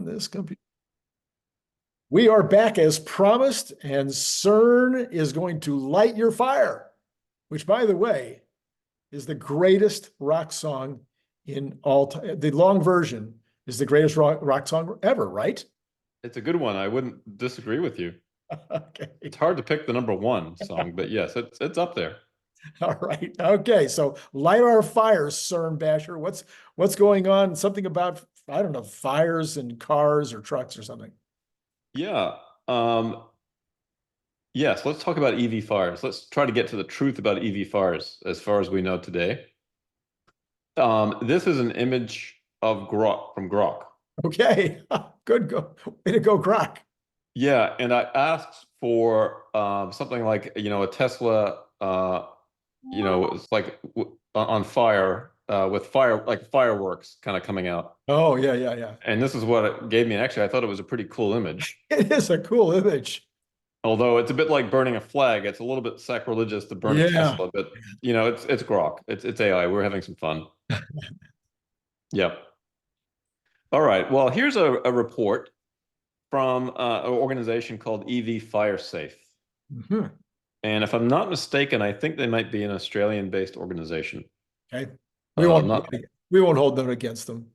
This computer. We are back as promised, and Cern is going to light your fire, which, by the way, is the greatest rock song in all time. The long version is the greatest rock song ever, right? It's a good one. I wouldn't disagree with you. Okay. It's hard to pick the #1 song, but yes, it's up there. All right. Okay. So light our fires, Cern Basher. What's going on? Something about, I don't know, fires and cars or trucks or something. Yeah. Yes, let's talk about EV fires. Let's try to get to the truth about EV fires as far as we know today. This is an image of Grok from Grok. Okay. Good. Way to go, Grok. Yeah, and I asked for something like, a Tesla, it's like on fire with fireworks kind of coming out. Oh, yeah. And this is what it gave me. And actually, I thought it was a pretty cool image. It is a cool image. Although it's a bit like burning a flag. It's a little bit sacrilegious to burn a Tesla, but it's Grok. It's AI. We're having some fun. Yep. All right. Well, here's a report from an organization called EV FireSafe. Mm-hmm. And if I'm not mistaken, I think they might be an Australian-based organization. Okay. We won't hold them against them.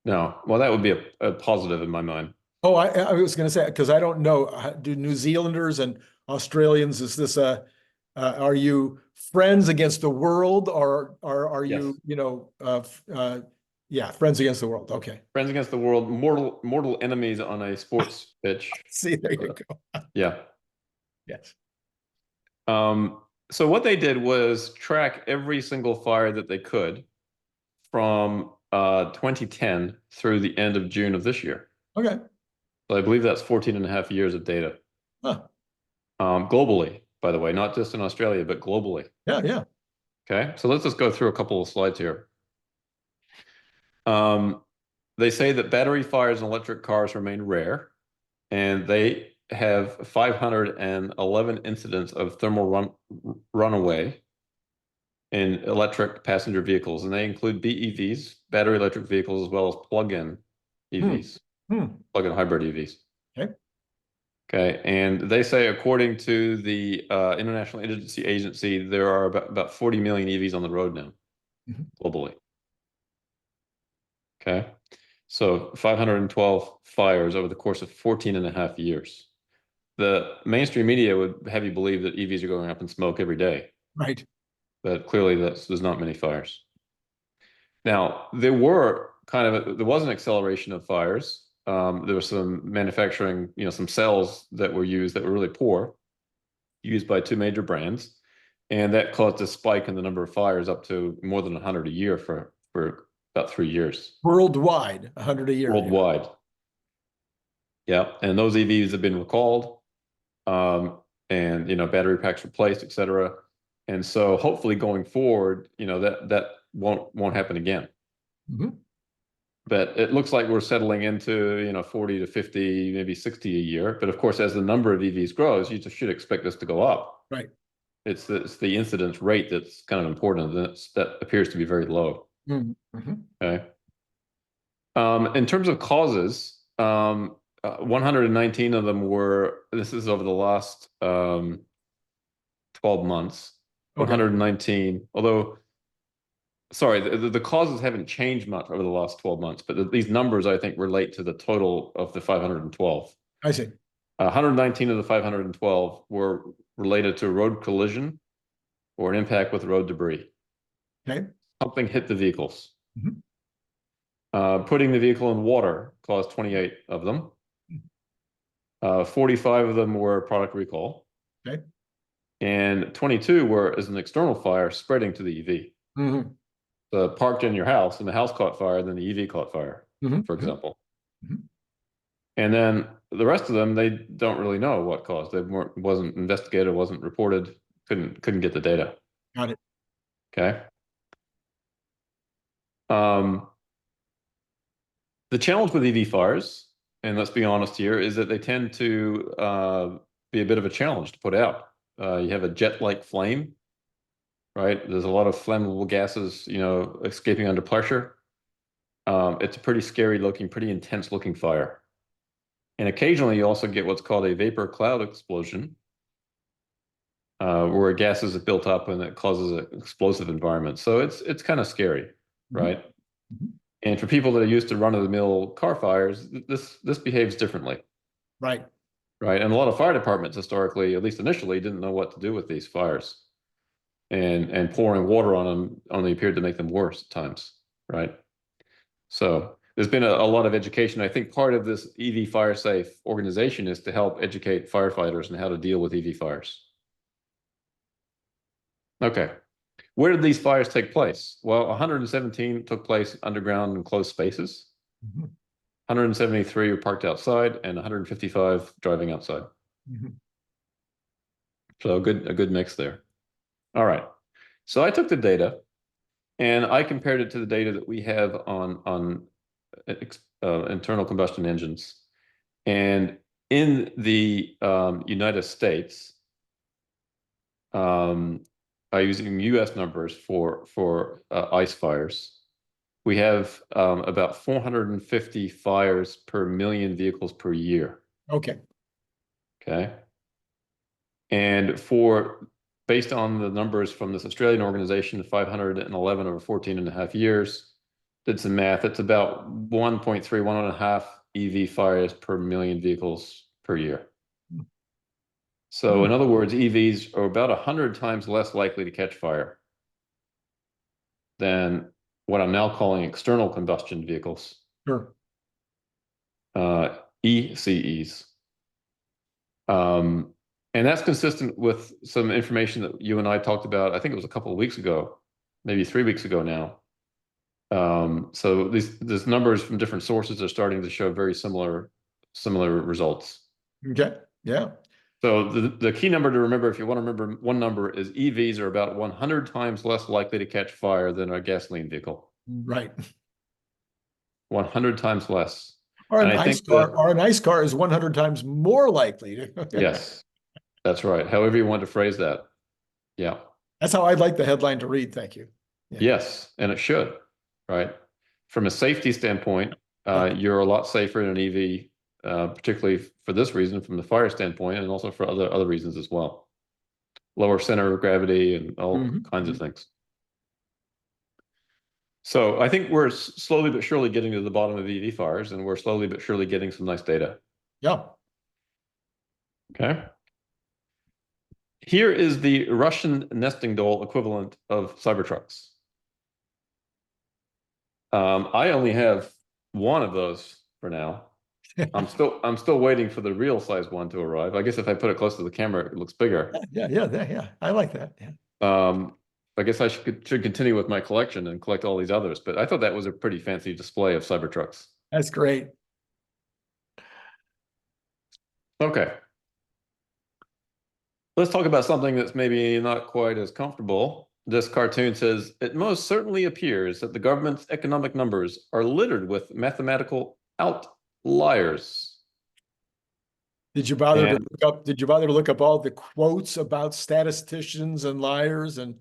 No. Well, that would be a positive in my mind. Oh, I was going to say, because I don't know, do New Zealanders and Australians, is this are you friends against the world, or are you, friends against the world? Okay. Friends against the world, mortal enemies on a sports pitch. See, there you go. Yeah. Yes. So what they did was track every single fire that they could from 2010 through the end of June of this year. Okay. So I believe that's 14.5 years of data. Huh. Globally, by the way, not just in Australia, but globally. Yeah. Okay, so let's just go through a couple of slides here. They say that battery fires in electric cars remain rare, and they have 511 incidents of thermal runaway in electric passenger vehicles, and they include BEVs, battery electric vehicles, as well as plug-in EVs, plug-in hybrid EVs. Okay, and they say, according to the International Energy Agency, there are about 40 million EVs on the road now, globally. Okay, so 512 fires over the course of 14.5 years. The mainstream media would have you believe that EVs are going up in smoke every day. Right. But clearly there's not many fires. Now, there was an acceleration of fires. There was some manufacturing, some cells that were used that were really poor, used by 2 major brands. And that caused a spike in the number of fires up to more than 100 a year for about 3 years. Worldwide, 100 a year. Worldwide. Yeah, and those EVs have been recalled, and battery packs replaced, et cetera. And so hopefully going forward, that won't happen again. But it looks like we're settling into 40 to 50, maybe 60 a year. But of course, as the number of EVs grows, you just should expect this to go up. Right. It's the incidence rate that's kind of important. That appears to be very low. Okay. In terms of causes, 119 of them were, this is over the last 12 months, 119, although, sorry, the causes haven't changed much over the last 12 months, but these numbers, I think, relate to the total of the 512. I see. 119 of the 512 were related to a road collision or an impact with road debris. Okay. Something hit the vehicles. Putting the vehicle in water caused 28 of them. 45 of them were product recall. Okay. And 22 were as an external fire spreading to the EV. So parked in your house and the house caught fire, then the EV caught fire, for example. And then the rest of them, they don't really know what caused. It wasn't investigated, wasn't reported, couldn't get the data. Got it. Okay. The challenge with EV fires, and let's be honest here, is that they tend to be a bit of a challenge to put out. You have a jet-like flame, right? There's a lot of flammable gases, escaping under pressure. It's a pretty scary looking, pretty intense looking fire. And occasionally you also get what's called a vapor cloud explosion, where gases are built up and it causes an explosive environment. So it's kind of scary, right? Mhm. And for people that are used to run-of-the-mill car fires, this behaves differently, Right. right? And a lot of fire departments historically, at least initially, didn't know what to do with these fires, and pouring water on them only appeared to make them worse at times, right? So there's been a lot of education. I think part of this EV Fire Safe organization is to help educate firefighters on how to deal with EV fires. Okay. Where did these fires take place? Well, 117 took place underground in closed spaces. Mhm. 173 were parked outside, and 155 driving outside. Mhm. So a good mix there. All right. So I took the data and I compared it to the data that we have on internal combustion engines. And in the United States, using US numbers for ICE fires, we have about 450 fires per million vehicles per year. Okay. Okay. And based on the numbers from this Australian organization, 511 over 14 and a half years, did some math, it's about 1.3, 1.5 EV fires per million vehicles per year. So in other words, EVs are about 100 times less likely to catch fire than what I'm now calling external combustion vehicles, Sure. ECEs. And that's consistent with some information that you and I talked about, I think it was a couple of weeks ago, maybe 3 weeks ago now. So these numbers from different sources are starting to show very similar results. Okay. Yeah. So the key number to remember, if you want to remember one number, is EVs are about 100 times less likely to catch fire than a gasoline vehicle. Right. 100 times less. Or And an I ICE think car, or an ICE car is 100 times more likely to. yes, that's right. However you want to phrase that. Yeah. That's how I'd like the headline to read. Thank you. Yeah. Yes, and it should, right? From a safety standpoint, you're a lot safer in an EV, particularly for this reason, from the fire standpoint, and also for other reasons as well. Lower center of gravity and all kinds of things. So I think we're slowly but surely getting to the bottom of EV fires, and we're slowly but surely getting some nice data. Yeah. Okay. Here is the Russian nesting doll equivalent of Cybertrucks. I only have one of those for now. I'm still waiting for the real size one to arrive. I guess if I put it close to the camera, it looks bigger. Yeah. I like that. Yeah. I guess I should continue with my collection and collect all these others, but I thought that was a pretty fancy display of Cybertrucks. That's great. Okay. Let's talk about something that's maybe not quite as comfortable. This cartoon says, it most certainly appears that the government's economic numbers are littered with mathematical outliers. Did you bother to look up all the quotes about statisticians and liars and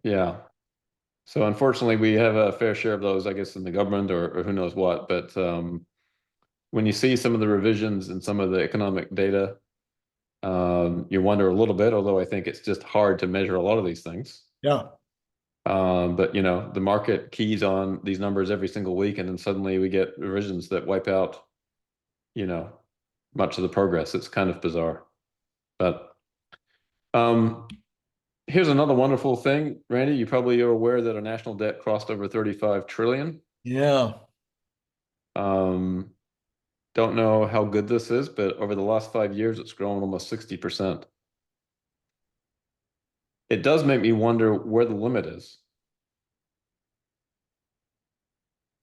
Yeah. So unfortunately, we have a fair share of those, I guess, in the government or who knows what. But when you see some of the revisions and some of the economic data, you wonder a little bit, although I think it's just hard to measure a lot of these things. Yeah. But, the market keys on these numbers every single week, and then suddenly we get revisions that wipe out, much of the progress. It's kind of bizarre. But here's another wonderful thing, Randy. You probably are aware that our national debt crossed over 35 trillion. Yeah. Don't know how good this is, but over the last 5 years, it's grown almost 60%. It does make me wonder where the limit is.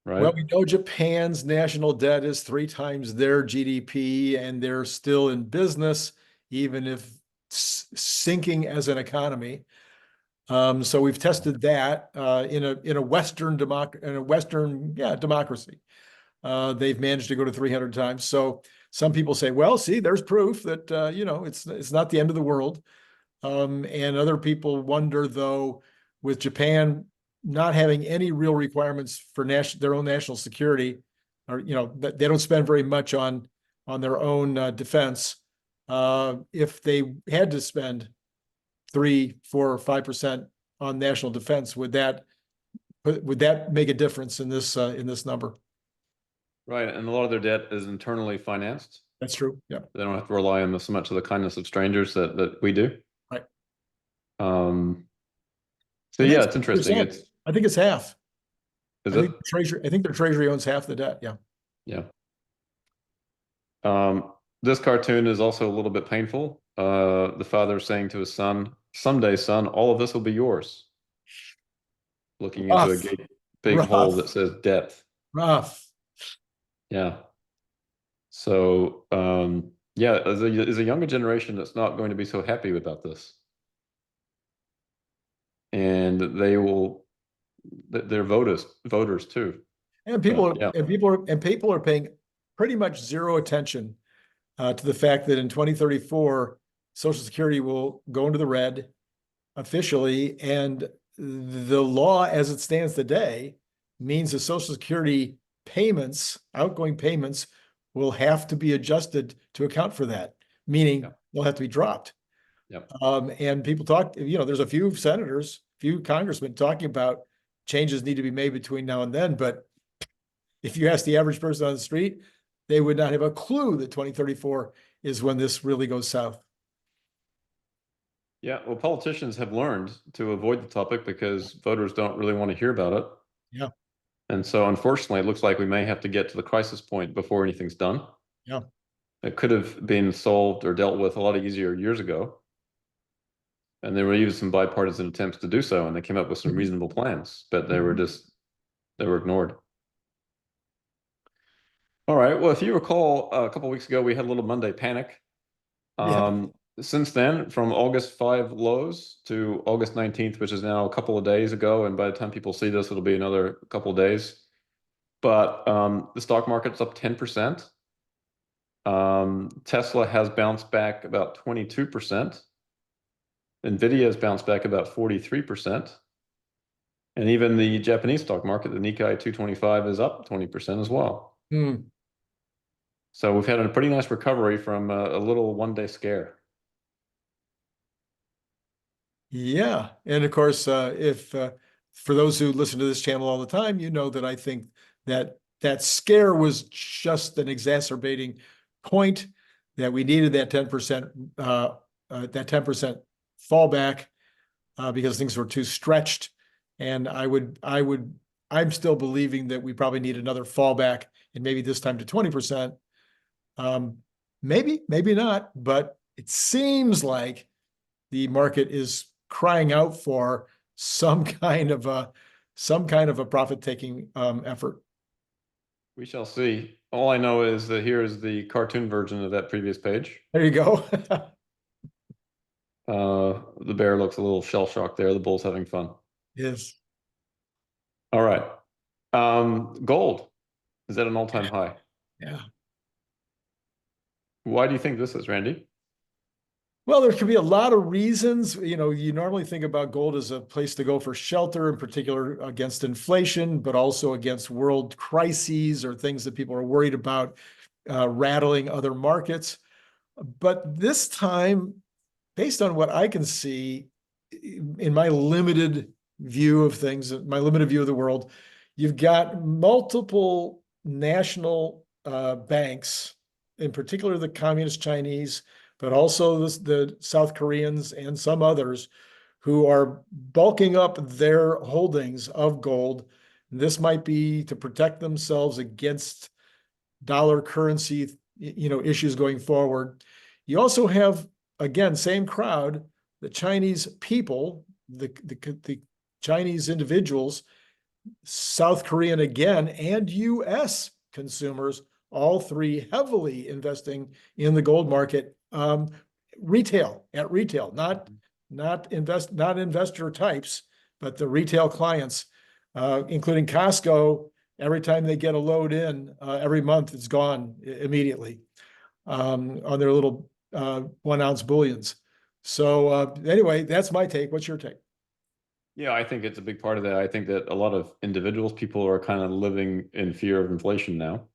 Right? Well, we know Japan's national debt is 3 times their GDP, and they're still in business, even if sinking as an economy. So we've tested that in a Western democracy. They've managed to go to 300 times. So some people say, well, see, there's proof that it's not the end of the world. And other people wonder, though, with Japan not having any real requirements for their own national security, or, you know, they don't spend very much on their own defense. If they had to spend 3, 4, or 5% on national defense, would that make a difference in this number? Right, and a lot of their debt is internally financed. That's true. Yeah. They don't have to rely on so much of the kindness of strangers that we do. Right. So yeah, it's interesting. I think it's half. Is I it? think I think their treasury owns half the debt. Yeah. Yeah. This cartoon is also a little bit painful. The father is saying to his son, "Someday, son, all of this will be yours." Looking into a big hole that says depth. Rough. Yeah. So, yeah, as a younger generation that's not going to be so happy about this. And they're voters too. And people yeah. are paying pretty much zero attention to the fact that in 2034, Social Security will go into the red officially, and the law as it stands today means that Social Security payments, outgoing payments, will have to be adjusted to account for that, meaning they'll have to be dropped. Yep. And people talk, you know, there's a few senators, few congressmen talking about changes need to be made between now and then. But if you ask the average person on the street, they would not have a clue that 2034 is when this really goes south. Yeah, well, politicians have learned to avoid the topic because voters don't really want to hear about it. Yeah. And so, unfortunately, it looks like we may have to get to the crisis point before anything's done. Yeah. It could have been solved or dealt with a lot easier years ago. And there were even some bipartisan attempts to do so, and they came up with some reasonable plans, but they were ignored. All right. Well, if you recall, a couple of weeks ago, we had a little Monday panic. Since then, from August 5 lows to August 19th, which is now a couple of days ago, and by the time people see this, it'll be another couple of days. But the stock market's up 10%. Tesla has bounced back about 22%. NVIDIA has bounced back about 43%. And even the Japanese stock market, the Nikkei 225, is up 20% as well. So we've had a pretty nice recovery from a little one-day scare. Yeah. And of course, if for those who listen to this channel all the time, you know that I think that scare was just an exacerbating point, that we needed that 10% fallback because things were too stretched. And I'm still believing that we probably need another fallback, and maybe this time to 20%. Maybe not, but it seems like the market is crying out for some kind of a profit-taking effort. We shall see. All I know is that here is the cartoon version of that previous page. There you go. The bear looks a little shell-shocked there. The bull's having fun. Yes. All right. Gold is at an all-time high. Yeah. Why do you think this is, Randy? Well, there could be a lot of reasons. You know, you normally think about gold as a place to go for shelter, in particular against inflation, but also against world crises or things that people are worried about rattling other markets. But this time, based on what I can see in my limited view of things, my limited view of the world, you've got multiple national banks, in particular the Communist Chinese, but also the South Koreans and some others, who are bulking up their holdings of gold. This might be to protect themselves against dollar currency, issues going forward. You also have, again, same crowd, the Chinese people, the Chinese individuals, South Korean again, and U.S. consumers, all three heavily investing in the gold market. Retail, not investor types, but the retail clients, including Costco. Every time they get a load in, every month it's gone immediately on their little 1 ounce bullions. So anyway, that's my take. What's your take? Yeah, I think it's a big part of that. I think that a lot of individuals, people are kind of living in fear of inflation now.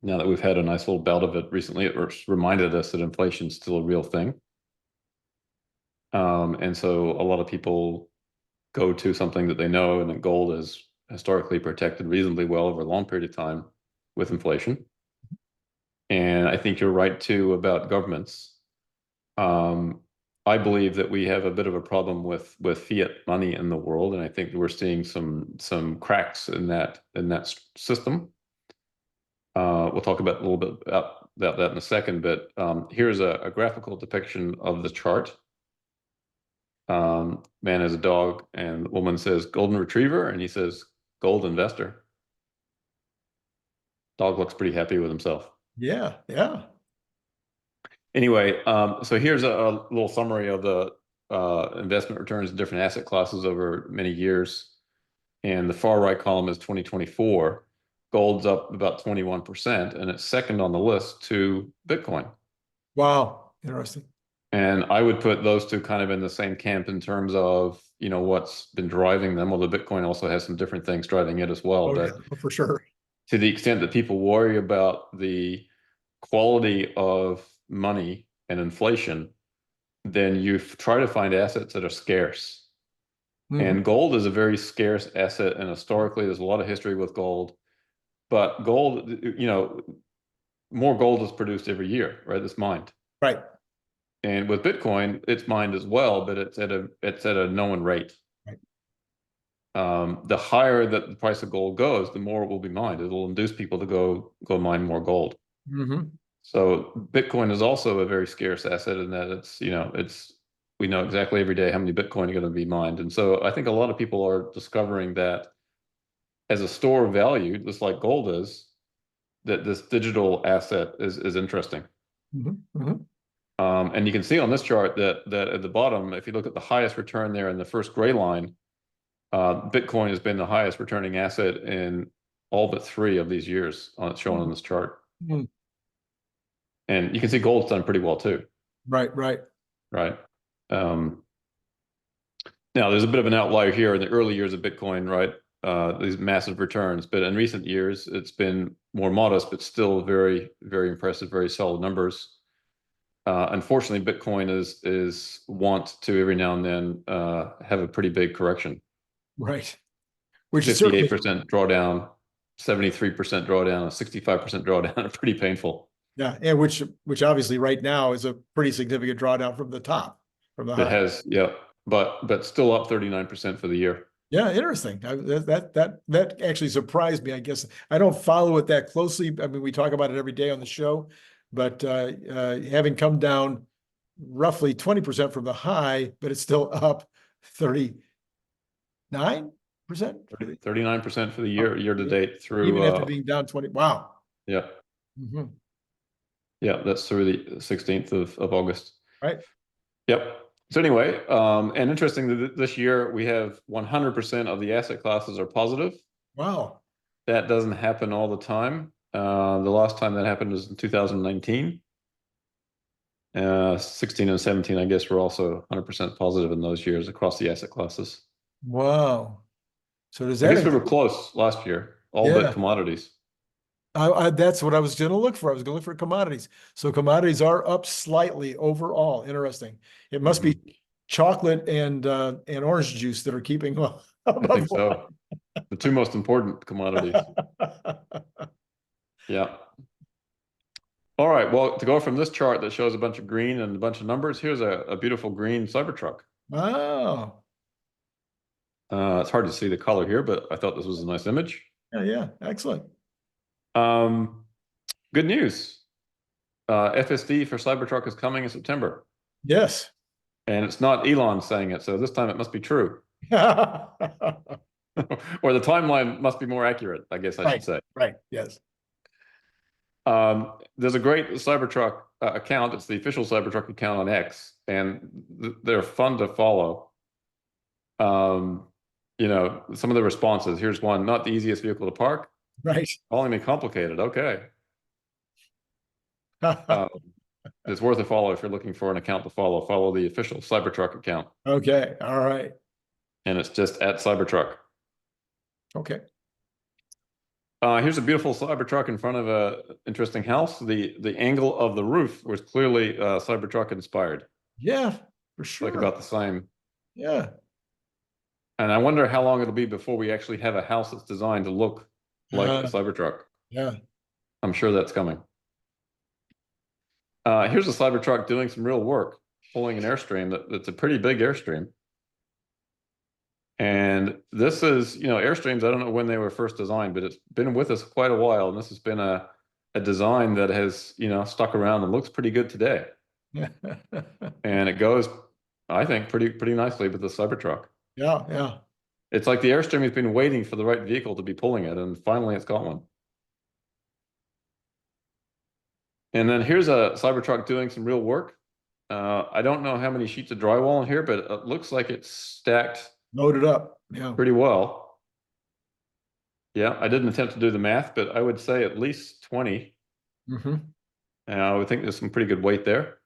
Now that we've had a nice little bout of it recently, it reminded us that inflation is still a real thing. And so a lot of people go to something that they know, and that gold is historically protected reasonably well over a long period of time with inflation. And I think you're right too about governments. I believe that we have a bit of a problem with fiat money in the world, and I think that we're seeing some cracks in that system. We'll talk about a little bit about that in a second, but here's a graphical depiction of the chart. Man has a dog, and the woman says golden retriever, and he says gold investor. Dog looks pretty happy with himself. Yeah, yeah. Anyway, so here's a little summary of the investment returns in different asset classes over many years. And the far right column is 2024. Gold's up about 21%, and it's second on the list to Bitcoin. Wow, interesting. And I would put those two kind of in the same camp in terms of, what's been driving them, although Bitcoin also has some different things driving it as well. Oh, But yeah, for sure. to the extent that people worry about the quality of money and inflation, then you try to find assets that are scarce. And gold is a very scarce asset, and historically there's a lot of history with gold. But gold, more gold is produced every year, right? It's mined. Right. And with Bitcoin, it's mined as well, but it's at a known rate. Right. The higher that the price of gold goes, the more it will be mined. It will induce people to go mine more gold. So Bitcoin is also a very scarce asset in that we know exactly every day how many Bitcoin are going to be mined. And so I think a lot of people are discovering that as a store of value, just like gold is, that this digital asset is interesting. And you can see on this chart that at the bottom, if you look at the highest return there in the first gray line, Bitcoin has been the highest returning asset in all but 3 of these years shown on this chart. And you can see gold's done pretty well too. Right. Now there's a bit of an outlier here in the early years of Bitcoin, right? These massive returns, but in recent years it's been more modest, but still very, very impressive, very solid numbers. Unfortunately, Bitcoin is want to every now and then have a pretty big correction. Right. Which 58% drawdown, 73% drawdown, a 65% drawdown are pretty painful. Yeah, and which obviously right now is a pretty significant drawdown from the top, from the high. It has, yeah, but still up 39% for the year. Yeah, interesting. That actually surprised me. I guess I don't follow it that closely. I mean, we talk about it every day on the show, but having come down roughly 20% from the high, but it's still up 39%. 39% for the year to date through even after being down 20. Wow. Yeah. Yeah, that's through the 16th of August. Right. Yep. So anyway, and interesting that this year we have 100% of the asset classes are positive. Wow. That doesn't happen all the time. The last time that happened was in 2019. 16 and 17, I guess, were also 100% positive in those years across the asset classes. Wow. So does I that? guess we were close last year, all but commodities. That's what I was going to look for. I was going to look for commodities. So commodities are up slightly overall. Interesting. It must be chocolate and orange juice that are keeping up. I think so. The 2 most important commodities. Yeah. All right. Well, to go from this chart that shows a bunch of green and a bunch of numbers, here's a beautiful green Cybertruck. Wow. It's hard to see the color here, but I thought this was a nice image. Yeah. Excellent. Good news. FSD for Cybertruck is coming in September. Yes. And it's not Elon saying it, so this time it must be true. Or the timeline must be more accurate, I guess I should say. Right, yes. There's a great Cybertruck account. It's the official Cybertruck account on X, and they're fun to follow. Some of the responses. Here's one: not the easiest vehicle to park. Right. Calling me complicated. Okay. It's worth a follow if you're looking for an account to follow. Follow the official Cybertruck account. Okay. All right. And it's just at Cybertruck. Okay. Here's a beautiful Cybertruck in front of a interesting house. The angle of the roof was clearly Cybertruck inspired. Yeah, for It's like sure. about the same. Yeah. And I wonder how long it'll be before we actually have a house that's designed to look like a Uh, Cybertruck. yeah. I'm sure that's coming. Here's a Cybertruck doing some real work, pulling an Airstream that's a pretty big Airstream. And this is, Airstreams, I don't know when they were first designed, but it's been with us quite a while. And this has been a design that has, stuck around and looks pretty good today. And it goes, I think, pretty nicely with the Cybertruck. Yeah, yeah. It's like the Airstream has been waiting for the right vehicle to be pulling it, and finally it's got one. And then here's a Cybertruck doing some real work. I don't know how many sheets of drywall in here, but it looks like it's stacked Loaded up. Yeah. pretty well. Yeah, I didn't attempt to do the math, but I would say at least 20. Mm-hmm. And I would think there's some pretty good weight there.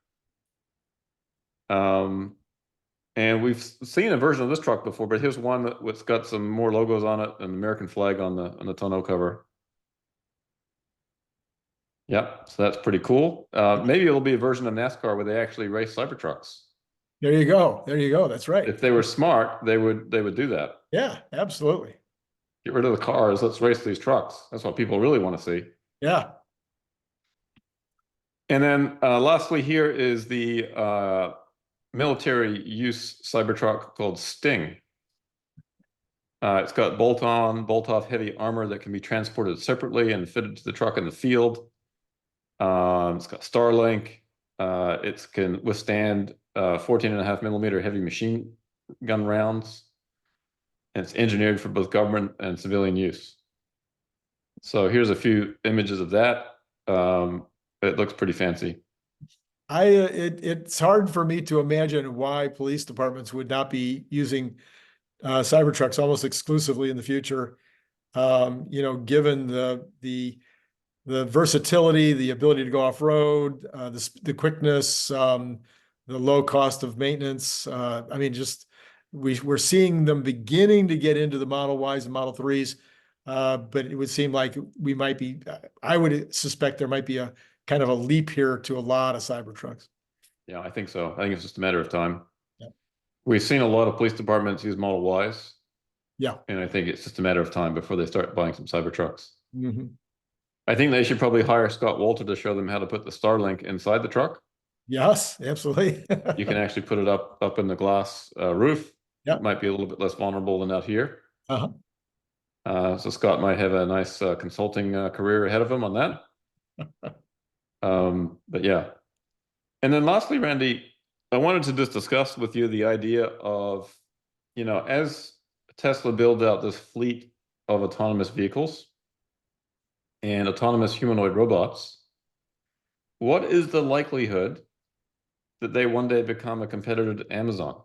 And we've seen a version of this truck before, but here's one that's got some more logos on it, an American flag on the tonneau cover. Yep, so that's pretty cool. Maybe it'll be a version of NASCAR where they actually race Cybertrucks. There you go. There you go. That's right. If they were smart, they would do that. Yeah, absolutely. Get rid of the cars. Let's race these trucks. That's what people really want to see. Yeah. And then lastly, here is the military use Cybertruck called Sting. It's got bolt-on, bolt-off heavy armor that can be transported separately and fitted to the truck in the field. It's got Starlink. It can withstand 14.5 millimeter heavy machine gun rounds. And it's engineered for both government and civilian use. So here's a few images of that. It looks pretty fancy. It's hard for me to imagine why police departments would not be using Cybertrucks almost exclusively in the future. Given the versatility, the ability to go off road, the quickness, the low cost of maintenance. We're seeing them beginning to get into the Model Ys and Model 3s, but it would seem like I would suspect there might be a kind of a leap here to a lot of Cybertrucks. Yeah, I think so. I think it's just a matter of time. Yeah. We've seen a lot of police departments use Model Ys. Yeah. And I think it's just a matter of time before they start buying some Cybertrucks. Mm-hmm. I think they should probably hire Scott Walter to show them how to put the Starlink inside the truck. Yes, absolutely. You can actually put it up in the glass roof. Yeah. It might be a little bit less vulnerable than out here. Uh-huh. So Scott might have a nice consulting career ahead of him on that. But yeah. And then lastly, Randy, I wanted to just discuss with you the idea of, as Tesla builds out this fleet of autonomous vehicles and autonomous humanoid robots, what is the likelihood that they one day become a competitor to Amazon?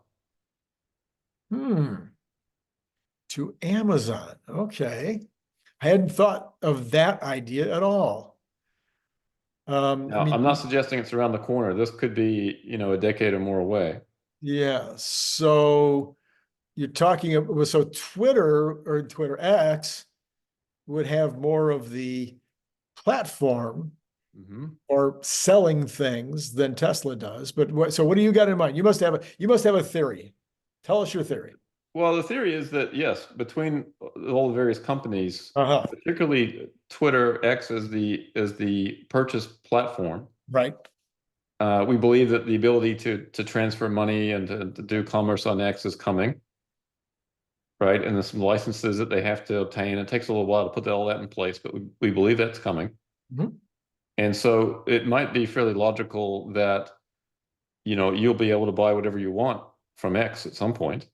To Amazon. Okay. I hadn't thought of that idea at all. Now, I'm not suggesting it's around the corner. This could be, a decade or more away. Yeah. So you're talking about, so Twitter X would have more of the platform or selling things than Tesla does. But what do you got in mind? You must have a theory. Tell us your theory. Well, the theory is that, yes, between all the various companies, particularly Twitter X as the purchase platform, right? We believe that the ability to transfer money and to do commerce on X is coming, right? And there's some licenses that they have to obtain. It takes a little while to put all that in place, but we believe that's coming. Mm-hmm. And so it might be fairly logical that, you'll be able to buy whatever you want from X at some point.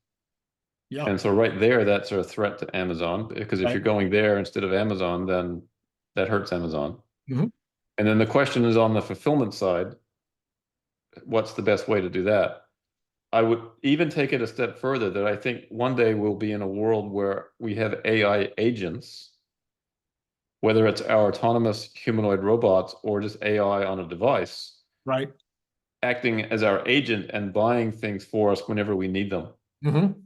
Yeah. And so right there, that's a threat to Amazon, because if you're going there instead of Amazon, then that hurts Amazon. Mm-hmm. And then the question is on the fulfillment side, what's the best way to do that? I would even take it a step further that I think one day we'll be in a world where we have AI agents, whether it's our autonomous humanoid robots or just AI on a device, right, acting as our agent and buying things for us whenever we need them. Mm-hmm.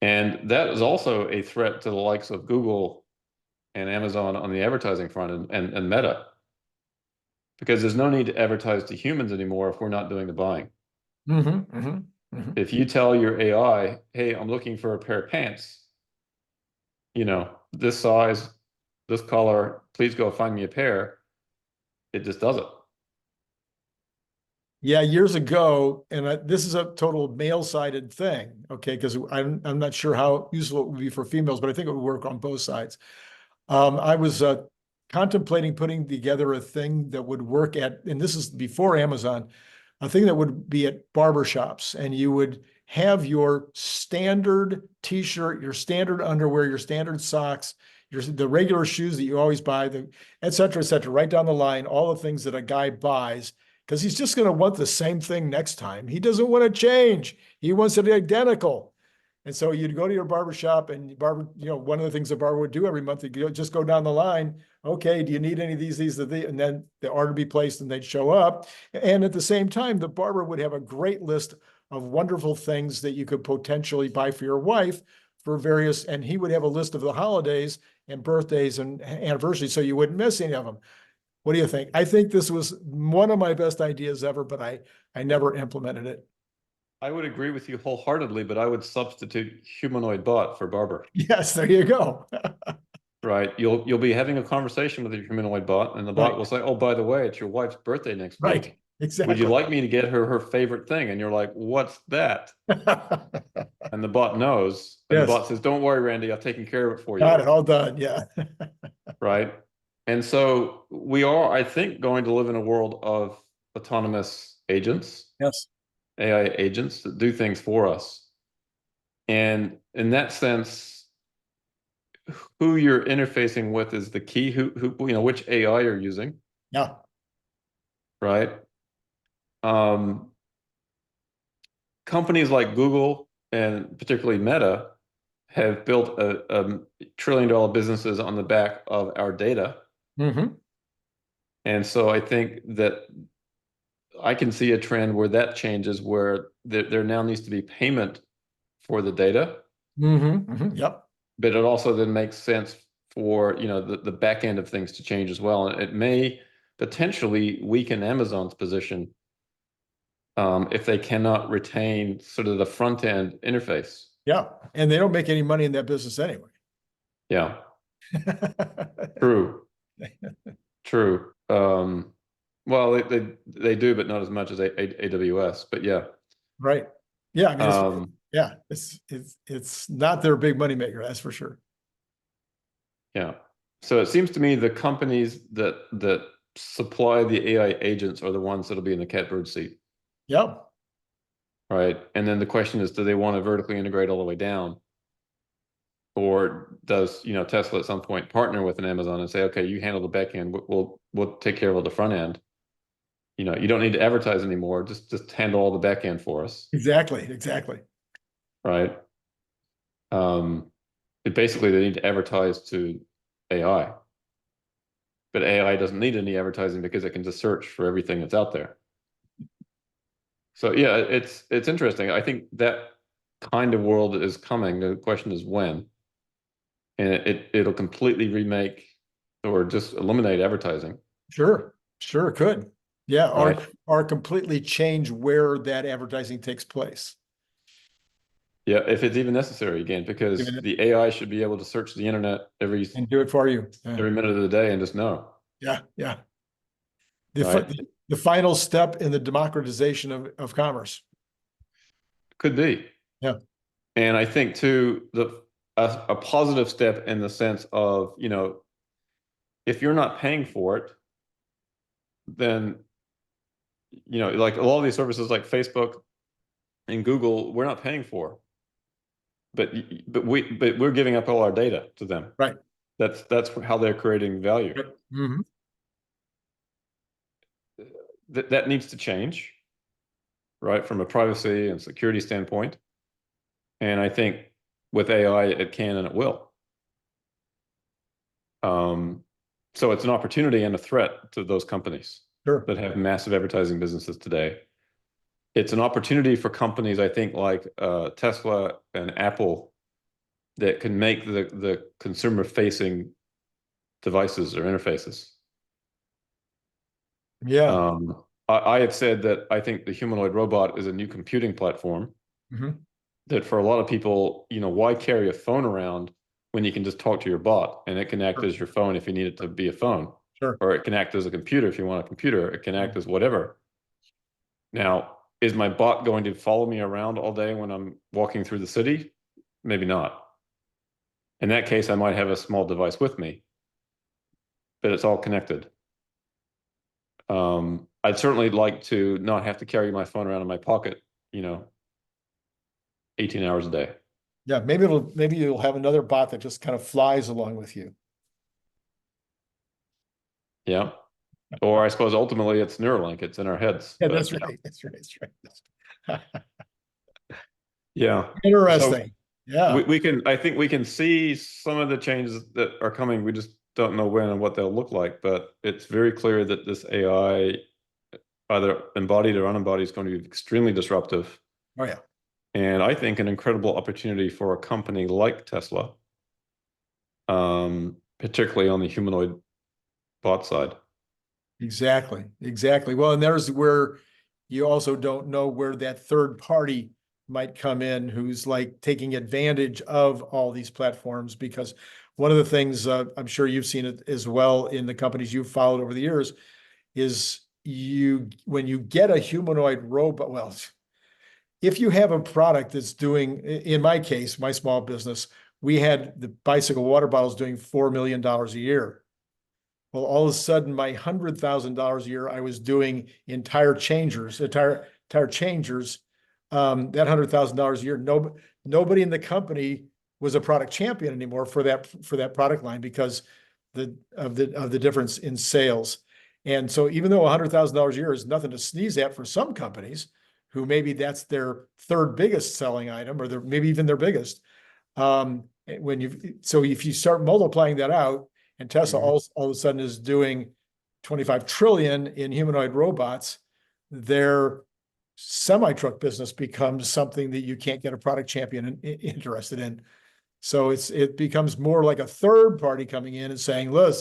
And that is also a threat to the likes of Google and Amazon on the advertising front and Meta. Because there's no need to advertise to humans anymore if we're not doing the buying. If you tell your AI, hey, I'm looking for a pair of pants, this size, this color, please go find me a pair, it just does it. Yeah, years ago, and this is a total male-sided thing, okay? Because I'm not sure how useful it would be for females, but I think it would work on both sides. I was contemplating putting together a thing that would work and this is before Amazon, a thing that would be at barbershops, and you would have your standard t-shirt, your standard underwear, your standard socks, the regular shoes that you always buy, et cetera, right down the line, all the things that a guy buys, because he's just going to want the same thing next time. He doesn't want to change. He wants it identical. And so you'd go to your barbershop and one of the things the barber would do every month, you just go down the line. Okay, do you need any of these, and then the order would be placed and they'd show up. And at the same time, the barber would have a great list of wonderful things that you could potentially buy for your wife for various, and he would have a list of the holidays and birthdays and anniversaries, so you wouldn't miss any of them. What do you think? I think this was one of my best ideas ever, but I never implemented it. I would agree with you wholeheartedly, but I would substitute humanoid bot for barber. Yes, there you go. Right. You'll be having a conversation with your humanoid bot, and the bot will say, "Oh, by the way, it's your wife's birthday next week. Right. Exactly. Would you like me to get her favorite thing?" And you're like, "What's that?" And the bot knows. And the bot says, "Don't worry, Randy, I've taken care of it for you." Got it all done. Yeah. Right. And so we are, I think, going to live in a world of autonomous agents. Yes. AI agents that do things for us. And in that sense, who you're interfacing with is the key. Which AI you're using. Yeah. Right. Companies like Google and particularly Meta have built a trillion-dollar businesses on the back of our data. And so I think that I can see a trend where that changes, where there now needs to be payment for the data. Yep. But it also then makes sense for the back end of things to change as well, and it may potentially weaken Amazon's position if they cannot retain sort of the front end interface. Yeah, and they don't make any money in that business anyway. Yeah. True. True. Well, they do, but not as much as AWS. But yeah. Right. Yeah. I mean, it's not their big money maker, that's for sure. Yeah. So it seems to me the companies that supply the AI agents are the ones that'll be in the catbird seat. Yep. Right. And then the question is, do they want to vertically integrate all the way down? Or does Tesla at some point partner with an Amazon and say, okay, you handle the back end, we'll take care of the front end. You don't need to advertise anymore. Just handle all the back end for us. Exactly. Right. Basically they need to advertise to AI. But AI doesn't need any advertising because it can just search for everything that's out there. So yeah, it's interesting. I think that kind of world is coming. The question is when. And it'll completely remake or just eliminate advertising. Sure it could. Yeah, right. or completely change where that advertising takes place. Yeah, if it's even necessary, again, because the AI should be able to search the internet and do it for you every minute of the day and just know. Yeah. The final step in the democratization of commerce. Could be. Yeah. And I think too, a positive step in the sense of, if you're not paying for it, then, like a lot of these services like Facebook and Google, we're not paying for. But we're giving up all our data to them. Right. That's how they're creating value. That needs to change, right, from a privacy and security standpoint. And I think with AI, it can and it will. So it's an opportunity and a threat to those companies that have massive advertising businesses today. It's an opportunity for companies, I think, like Tesla and Apple that can make the consumer-facing devices or interfaces. Yeah. I have said that I think the humanoid robot is a new computing platform. Mhm. That for a lot of people, why carry a phone around when you can just talk to your bot and it can act Sure. as your phone if you need it to be a phone, Sure. or it can act as a computer if you want a computer. It can act as whatever. Now, is my bot going to follow me around all day when I'm walking through the city? Maybe not. In that case, I might have a small device with me, but it's all connected. I'd certainly like to not have to carry my phone around in my pocket, 18 hours a day. Yeah, maybe you'll have another bot that just kind of flies along with you. Yeah. Or I suppose ultimately it's Neuralink, it's in our heads. Yeah, But that's right. That's right. That's right. yeah. Interesting. So Yeah. I think we can see some of the changes that are coming. We just don't know when and what they'll look like, but it's very clear that this AI, either embodied or unembodied, is going to be extremely disruptive. Oh yeah. And I think an incredible opportunity for a company like Tesla, particularly on the humanoid bot side. Exactly. Exactly. Well, and there's where you also don't know where that third party might come in who's like taking advantage of all these platforms, because one of the things I'm sure you've seen it as well in the companies you've followed over the years is when you get a humanoid robot, well, if you have a product that's doing, in my case, my small business, we had the bicycle water bottles doing $4 million a year. Well, all of a sudden, my $100,000 a year, I was doing entire changers. That $100,000 a year, nobody in the company was a product champion anymore for that product line because of the difference in sales. And so, even though $100,000 a year is nothing to sneeze at for some companies, who maybe that's their third biggest selling item, or maybe even their biggest. So if you start multiplying that out, and Tesla all of a sudden is doing 25 trillion in humanoid robots, their semi-truck business becomes something that you can't get a product champion interested in. So it becomes more like a third party coming in and saying, look,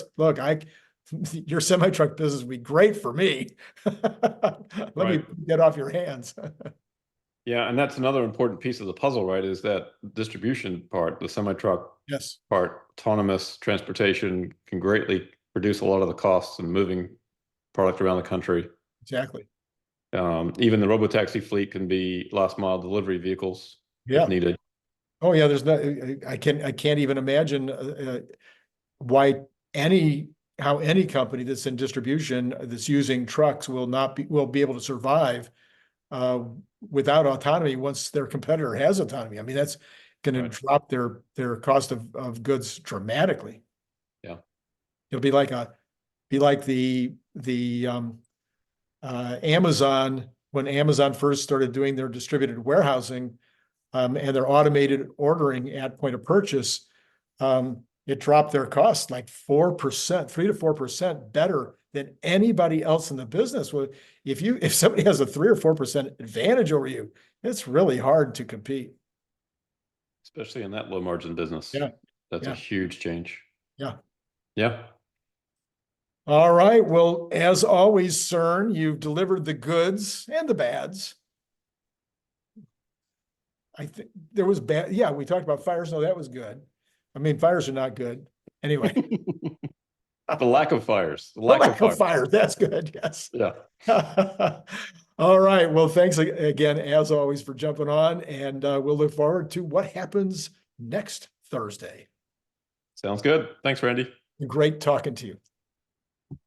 your semi-truck business would be great for me. Let me get off your hands. Yeah, and that's another important piece of the puzzle, right? Is that distribution part, the semi-truck part, autonomous transportation can greatly reduce a lot of the costs of moving product around the country. Exactly. Even the robotaxi fleet can be last mile delivery vehicles if needed. Oh yeah, I can't even imagine how any company that's in distribution that's using trucks will be able to survive without autonomy once their competitor has autonomy. I mean, that's going to drop their cost of goods dramatically. Yeah, it'll be like the Amazon, when Amazon first started doing their distributed warehousing and their automated ordering at point of purchase. It dropped their costs like 4%, 3 to 4% better than anybody else in the business. Well, if somebody has a 3 or 4% advantage over you, it's really hard to compete. Especially in that low margin business. Yeah. That's a huge change. Yeah. Yeah. All right. Well, as always, Cern, you've delivered the goods and the bads. I think there was bad. Yeah, we talked about fires. No, that was good. I mean, fires are not good. Anyway. The lack of fires. The lack of fires. That's good. Yes. Yeah. All right. Well, thanks again, as always, for jumping on. And we'll look forward to what happens next Thursday. Sounds good. Thanks, Randy. Great talking to you.